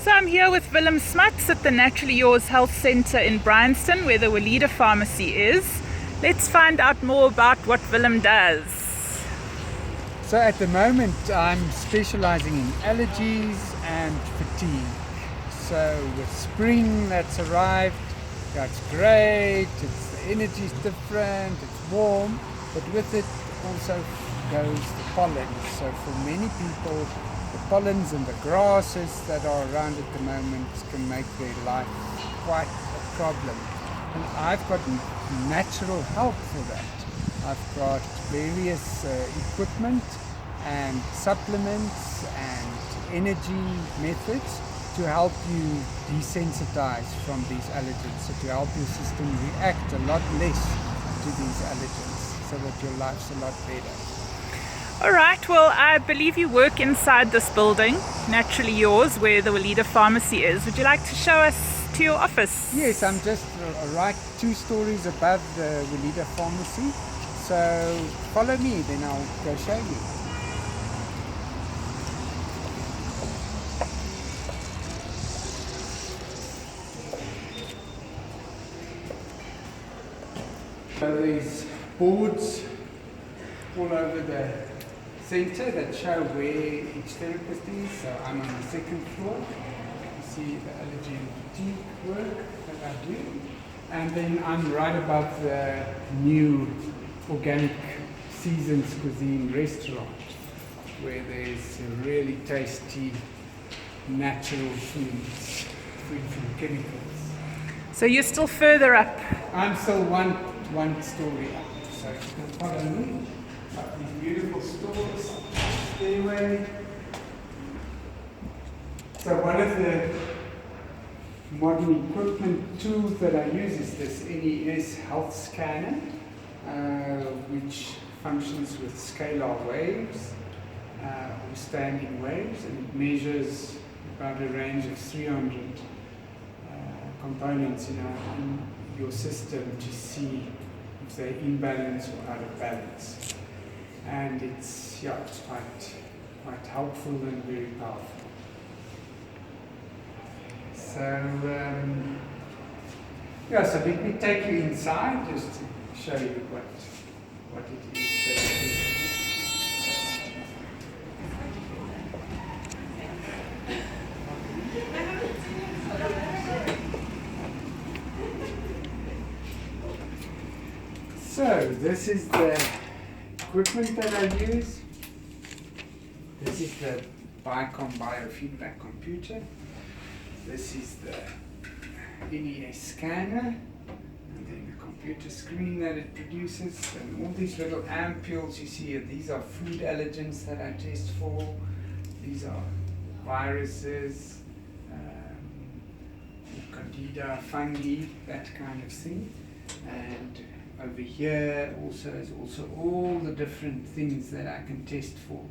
So I'm here with Willem Smuts at the Naturally Yours Health Centre in Bryanston, where the Willem Pharmacy is. Let's find out more about what Willem does. So at the moment I'm specializing in allergies and fatigue. So with spring that's arrived, that's great, the energy's different, it's warm, but with it also goes the pollen. So for many people, the pollens and the grasses that are around at the moment can make their life quite a problem. And I've got natural help for that. I've got various equipment and supplements and energy methods to help you desensitize from these allergens, so to help your system react a lot less to these allergens, so that your life's a lot better. All right, well, I believe you work inside this building, Naturally Yours, where the Willem Pharmacy is. Would you like to show us to your office? Yes, I'm just right 2 stories above the Willem Pharmacy. So follow me, then I'll go show you. So there's boards all over the centre that show where each therapist is. So I'm on the 2nd floor. You see the allergy and fatigue work that I do. And then I'm right above the new organic Seasons Cuisine restaurant, where there's really tasty natural foods, free from chemicals. So you're still further up. I'm still one story up, so you can follow me up these beautiful stores, stairway. So one of the modern equipment tools that I use is this NES health scanner, which functions with scalar waves or standing waves, and it measures about a range of 300 components in your system to see if they're in balance or out of balance. And it's quite helpful and very powerful. So so let me take you inside just to show you what it is. So this is the equipment that I use. This is the Bicom Biofeedback computer. This is the NES scanner, and then the computer screen that it produces, and all these little ampules you see here. These are food allergens that I test for. These are viruses, candida, fungi, that kind of thing. And over here is also all the different things that I can test for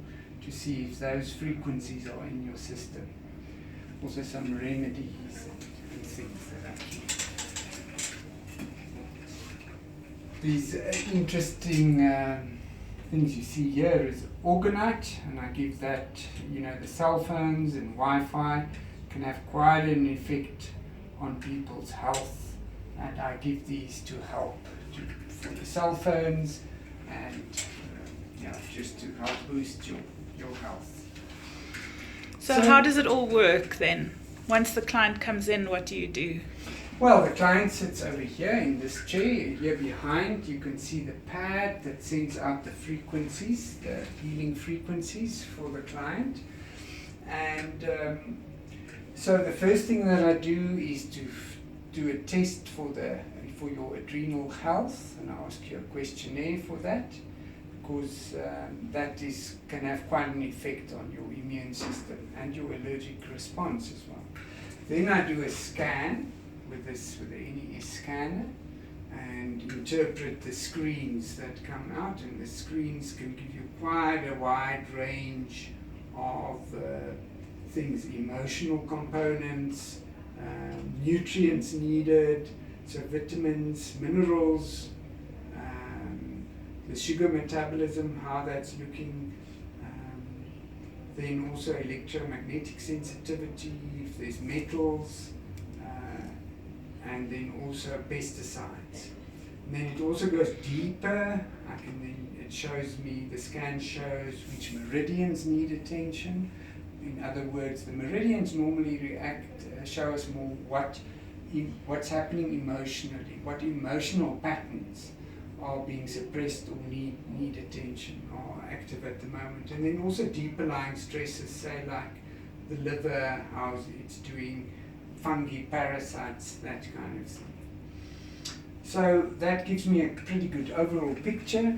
to see if those frequencies are in your system. Also some remedies and things that I keep. These interesting things you see here is orgonite, and I give that, the cell phones and Wi-Fi can have quite an effect on people's health, and I give these to help for the cell phones and just to help boost your health. So how does it all work then? Once the client comes in, what do you do? Well, the client sits over here in this chair. Here behind you can see the pad that sends out the frequencies, the healing frequencies for the client. And so the first thing that I do is to do a test for your adrenal health, and I ask you a questionnaire for that, because that can have quite an effect on your immune system and your allergic response as well. Then I do a scan with the NES scanner and interpret the screens that come out, and the screens can give you quite a wide range of things, emotional components, nutrients needed, so vitamins, minerals, the sugar metabolism, how that's looking, then also electromagnetic sensitivity, if there's metals, and then also pesticides. And then it also goes deeper. It shows me, the scan shows which meridians need attention. In other words, the meridians normally show us more what's happening emotionally, what emotional patterns are being suppressed or need attention, or active at the moment. And then also deeper lying stresses, say like the liver, how it's doing, fungi, parasites, that kind of thing. So that gives me a pretty good overall picture.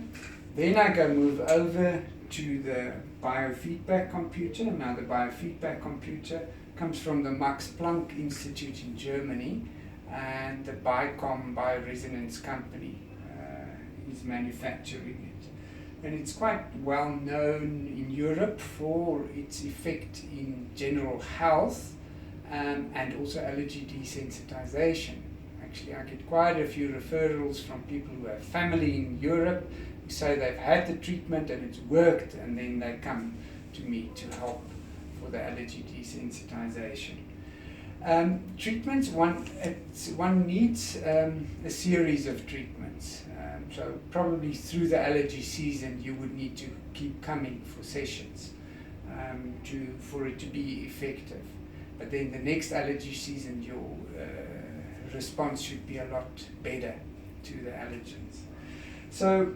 Then I move over to the biofeedback computer. Now the biofeedback computer comes from the Max Planck Institute in Germany, and the Bicom Bioresonance company is manufacturing it. And it's quite well known in Europe for its effect in general health and also allergy desensitization. Actually, I get quite a few referrals from people who have family in Europe who say they've had the treatment and it's worked, and then they come to me to help for the allergy desensitization. Treatments, one needs a series of treatments. So probably through the allergy season you would need to keep coming for sessions for it to be effective. But then the next allergy season your response should be a lot better to the allergens. So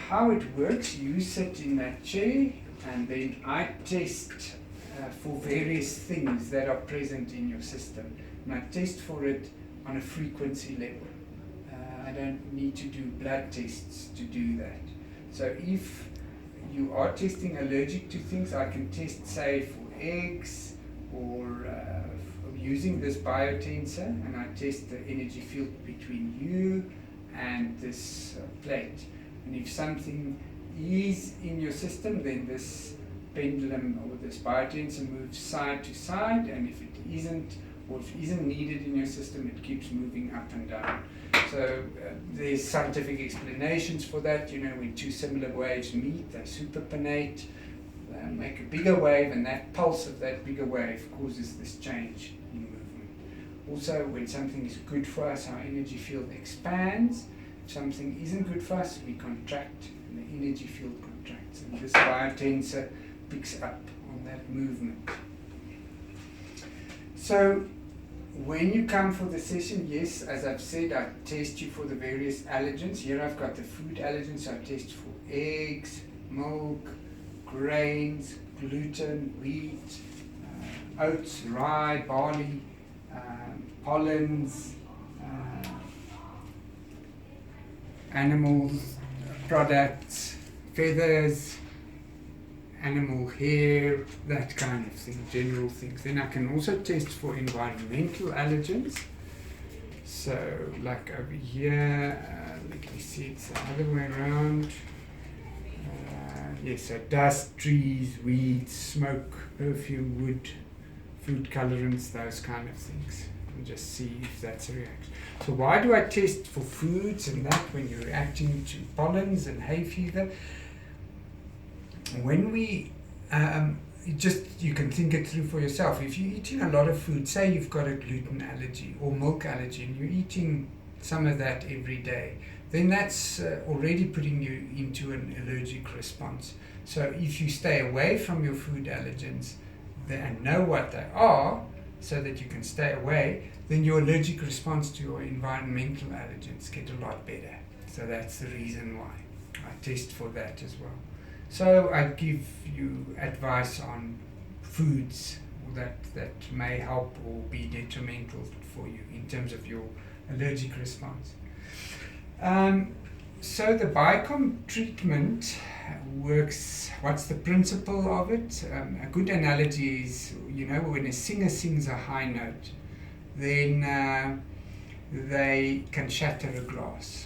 how it works, you sit in that chair and then I test for various things that are present in your system. And I test for it on a frequency level. I don't need to do blood tests to do that. So if you are testing allergic to things, I can test, say, for eggs, or using this biotensor, and I test the energy field between you and this plate. And if something is in your system, then this pendulum or this biotensor moves side to side, and if it isn't, or if it isn't needed in your system, it keeps moving up and down. So there's scientific explanations for that. You know, when two similar waves meet, they superponate, make a bigger wave, and that pulse of that bigger wave causes this change in movement. Also, when something is good for us, our energy field expands. If something isn't good for us, we contract, and the energy field contracts. And this biotensor picks up on that movement. So when you come for the session, yes, as I've said, I test you for the various allergens. Here I've got the food allergens, so I test for eggs, milk, grains, gluten, wheat, oats, rye, barley, pollens, animals, products, feathers, animal hair, that kind of thing, general things. Then I can also test for environmental allergens. So like over here, let me see, it's the other way around. Yes, so dust, trees, weeds, smoke, perfume, wood, food colorants, those kind of things. And just see if that's a reaction. So why do I test for foods and that when you're reacting to pollens and hay fever? When we, you can think it through for yourself. If you're eating a lot of food, say you've got a gluten allergy or milk allergy, and you're eating some of that every day, then that's already putting you into an allergic response. So if you stay away from your food allergens and know what they are, so that you can stay away, then your allergic response to your environmental allergens get a lot better. So that's the reason why I test for that as well. So I give you advice on foods that may help or be detrimental for you in terms of your allergic response. So the Bicom treatment works, what's the principle of it? A good analogy is, you know, when a singer sings a high note, then they can shatter a glass.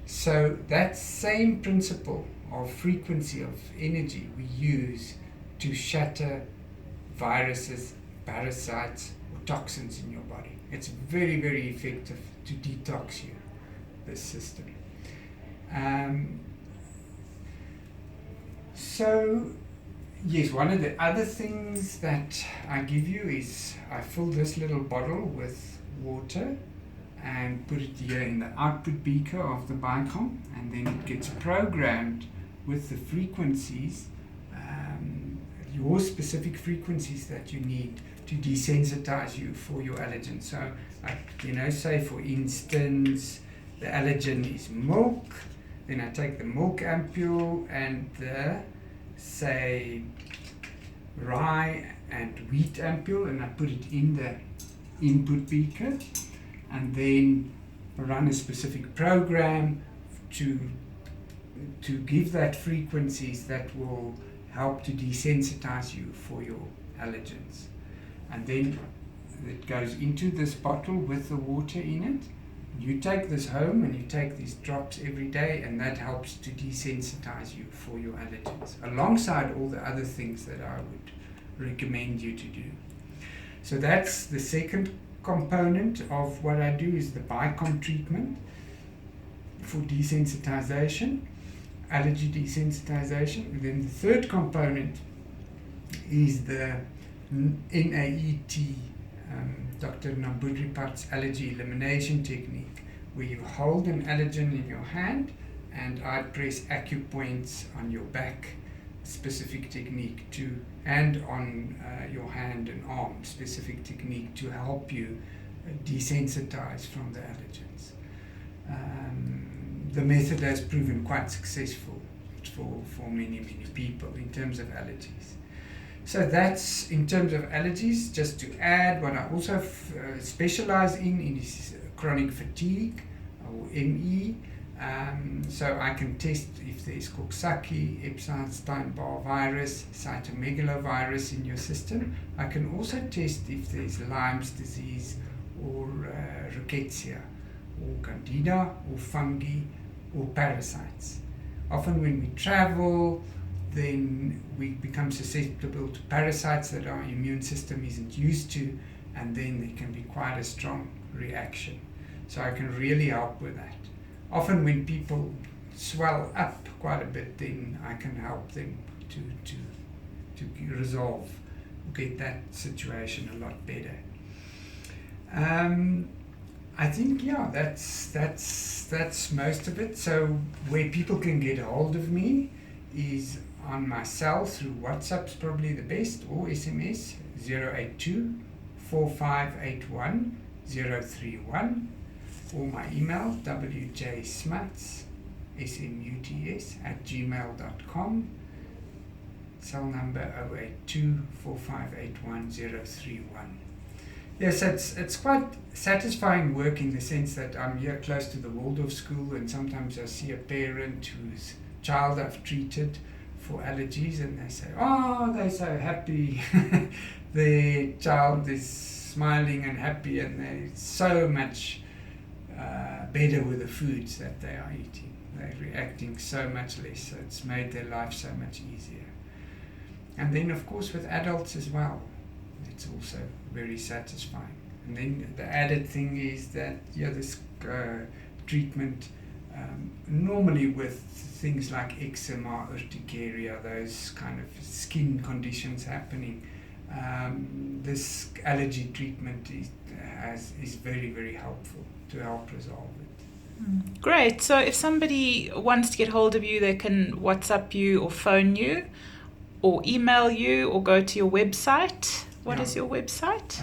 So that same principle of frequency of energy we use to shatter viruses, parasites, or toxins in your body. It's very, very effective to detox you, this system. So Yes, one of the other things that I give you is I fill this little bottle with water and put it here in the output beaker of the Bicom, and then it gets programmed with the frequencies, your specific frequencies that you need to desensitize you for your allergen. So, say for instance, the allergen is milk, then I take the milk ampule and the, say, rye and wheat ampule, and I put it in the input beaker, and then run a specific program to give that frequencies that will help to desensitize you for your allergens. And then it goes into this bottle with the water in it. You take this home and you take these drops every day, and that helps to desensitize you for your allergens, alongside all the other things that I would recommend you to do. So that's the second component of what I do, is the Bicom treatment for desensitization, allergy desensitization. And then the third component is the Naet, Dr. Nambudripat's allergy elimination technique, where you hold an allergen in your hand and I press acupoints on your back, specific technique and on your hand and arm, specific technique to help you desensitize from the allergens. The method has proven quite successful for many people in terms of allergies. So that's in terms of allergies. Just to add, what I also specialize in is chronic fatigue, or ME. So I can test if there's Coxsackie, Epstein-Barr virus, cytomegalovirus in your system. I can also test if there's Lyme's disease or rickettsia, or candida, or fungi, or parasites. Often when we travel, then we become susceptible to parasites that our immune system isn't used to, and then there can be quite a strong reaction. So I can really help with that. Often when people swell up quite a bit, then I can help them to resolve, get that situation a lot better. I think, yeah, that's most of it. So where people can get a hold of me is on my cell through WhatsApp's probably the best, or SMS 082 4581 031, or my email wjsmuts, SMUTS, @gmail.com, cell number 082 4581 031. Yes, it's quite satisfying work in the sense that I'm here close to the Waldorf school, and sometimes I see a parent whose child I've treated for allergies, and they say, oh, they're so happy. Their child is smiling and happy, and they're so much better with the foods that they are eating. They're reacting so much less, so it's made their life so much easier. And then, of course, with adults as well, it's also very satisfying. And then the added thing is that, this treatment, normally with things like eczema, urticaria, those kind of skin conditions happening, this allergy treatment is very, very helpful to help resolve it. Great. So if somebody wants to get hold of you, they can WhatsApp you or phone you or email you or go to your website. What is your website?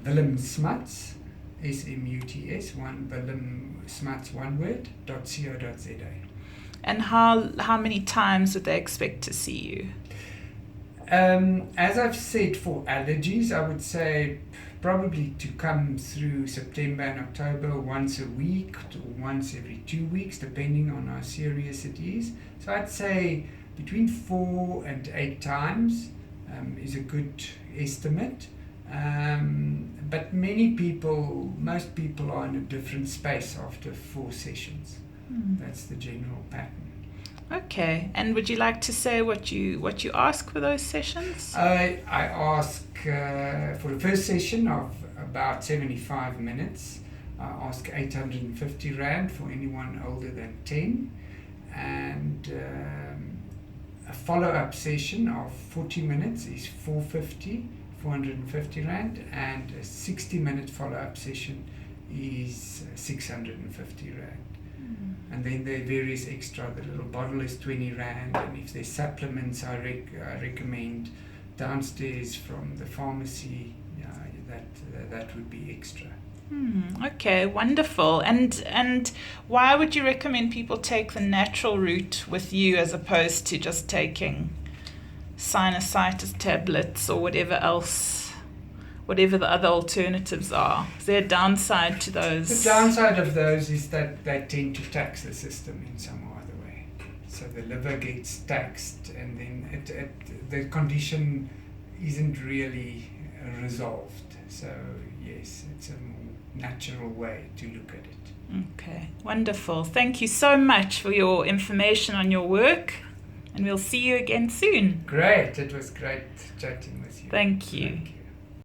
Willem Smuts, SMUTS, Willem Smuts, one word, .co.za. And how many times would they expect to see you? As I've said, for allergies, I would say probably to come through September and October once a week or once every 2 weeks, depending on how serious it is. So I'd say between 4 and 8 times is a good estimate. But most people are in a different space after 4 sessions. That's the general pattern. Okay, and would you like to say what you ask for those sessions? I ask for the first session of about 75 minutes. I ask 850 Rand for anyone older than 10, and a follow-up session of 40 minutes is 450 Rand, and a 60-minute follow-up session is 650 Rand. And then there are various extra. The little bottle is 20 Rand, and if there's supplements, I recommend downstairs from the pharmacy. That would be extra. Okay, wonderful. And why would you recommend people take the natural route with you as opposed to just taking sinusitis tablets or whatever else, whatever the other alternatives are? Is there a downside to those? The downside of those is that they tend to tax the system in some or other way. So the liver gets taxed, and then the condition isn't really resolved. So yes, it's a more natural way to look at it. Okay, wonderful. Thank you so much for your information on your work, and we'll see you again soon. Great, it was great chatting with you. Thank you. Thank you.